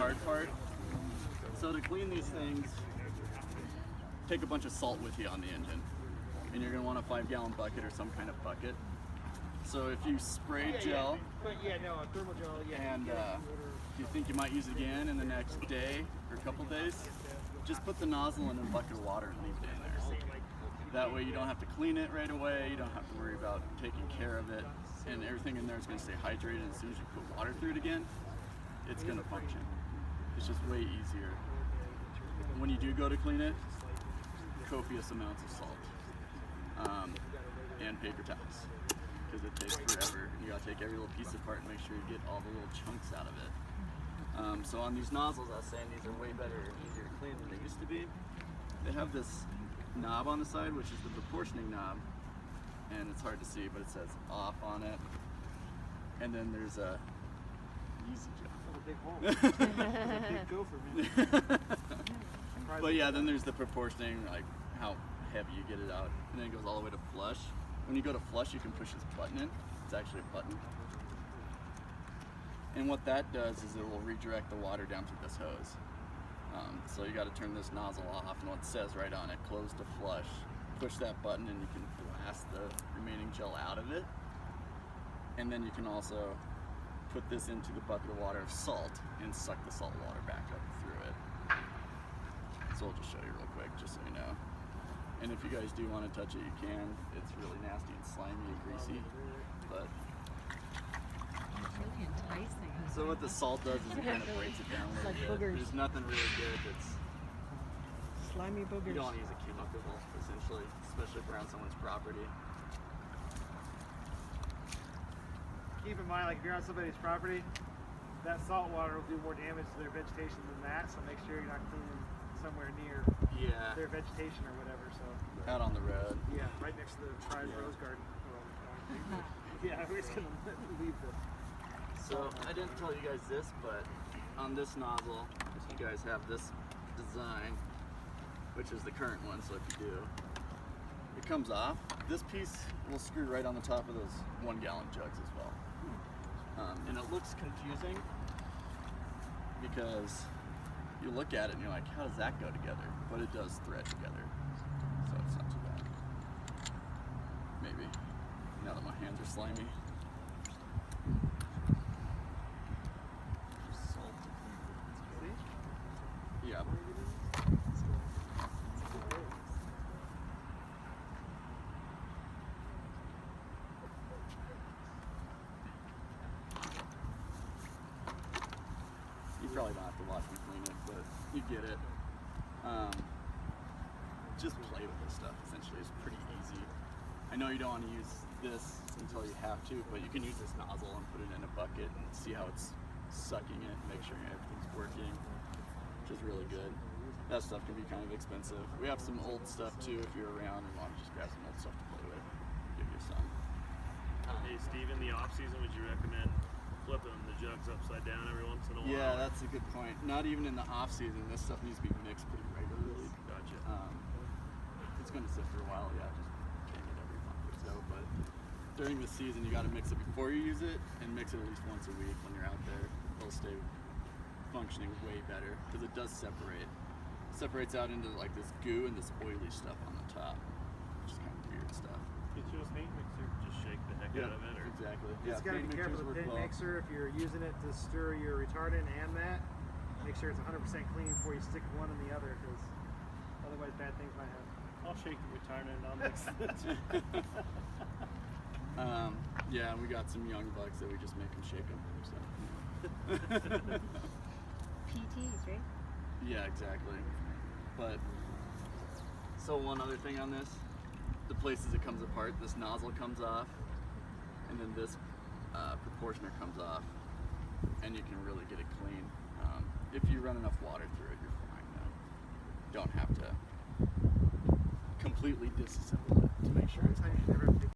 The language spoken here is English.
hard part. So to clean these things, take a bunch of salt with you on the engine. And you're going to want a 5-gallon bucket or some kind of bucket. So if you spray gel, Thermo-gel, and you think you might use it again in the next day or a couple days, just put the nozzle in a bucket of water and leave it in there. That way you don't have to clean it right away, you don't have to worry about taking care of it, and everything in there is going to stay hydrated. And as soon as you put water through it again, it's going to function. It's just way easier. When you do go to clean it, copious amounts of salt and paper towels, because it takes forever. You got to take every little piece apart and make sure you get all the little chunks out of it. So on these nozzles, I was saying these are way better and easier to clean than they used to be. They have this knob on the side, which is the proportioning knob, and it's hard to see, but it says off on it. And then there's a easy job. That's a big hole. That's a big go for me. But yeah, then there's the proportioning, like how heavy you get it out, and then it goes all the way to flush. When you go to flush, you can push this button in. It's actually a button. And what that does is it will redirect the water down through this hose. So you got to turn this nozzle off, and what it says right on it, close to flush. Push that button and you can blast the remaining gel out of it. And then you can also put this into the bucket of water of salt and suck the salt water back up through it. So I'll just show you real quick, just so you know. And if you guys do want to touch it, you can. It's really nasty and slimy and greasy, but It's really enticing. so what the salt does is it kind of breaks it down a It's little like bit. boogers. There's nothing really good that's, Slimy you boogers. don't want to use a chemical, essentially, especially if around someone's property. Keep in mind, like if you're on somebody's property, that salt water will do more damage to their vegetation than that, so make sure you're not cleaning somewhere near Yeah, their vegetation or whatever. So out on the road. yeah, right next to the prize rose garden. Yeah, we're just gonna leave the. So I didn't tell you guys this, but on this nozzle, you guys have this design, which is the current one. So if you do, it comes off. This piece will screw right on the top of those 1-gallon jugs as well. And it looks confusing because you look at it and you're like, how does that go together? But it does thread together, so it's not too bad. Maybe, now that my hands are slimy. Yeah. You probably don't have to watch me clean it, but you get it. Just play with this stuff, essentially. It's pretty easy. I know you don't want to use this until you have to, but you can use this nozzle and put it in a bucket and see how it's sucking it, make sure everything's working, which is really good. That stuff can be kind of expensive. We have some old stuff too if you're around and want to just grab some old stuff to play with. Give you some. Hey Steve, in the off season, would you recommend flipping the jugs upside down every once in a while? Yeah, that's a good point. Not even in the off season. This stuff needs to be mixed pretty regularly. Gotcha. It's going to sit for a while, yeah, just change it every month or so. But during the season, you got to mix it before you use it, and mix it at least once a week when you're out there. It'll stay functioning way better because it does separate. It separates out into like this goo and this oily stuff on the top, which is kind of weird stuff. Get you a paint mixer. Just shake the heck out of it, or Exactly. You just gotta be careful with the paint mixer. If you're using it to stir your retardant and that, make sure it's 100% clean before you stick one in the other, because otherwise bad things might happen. I'll shake the retardant and I'll mix it. Yeah, and we got some young bucks that we just make them shake them. So. PTs, right? Yeah, exactly. But so one other thing on this, the places it comes apart, this nozzle comes off, and then this proportioner comes off, and you can really get it clean. If you run enough water through it, you're fine though. Don't have to completely disassemble it to make sure it's Sometimes you never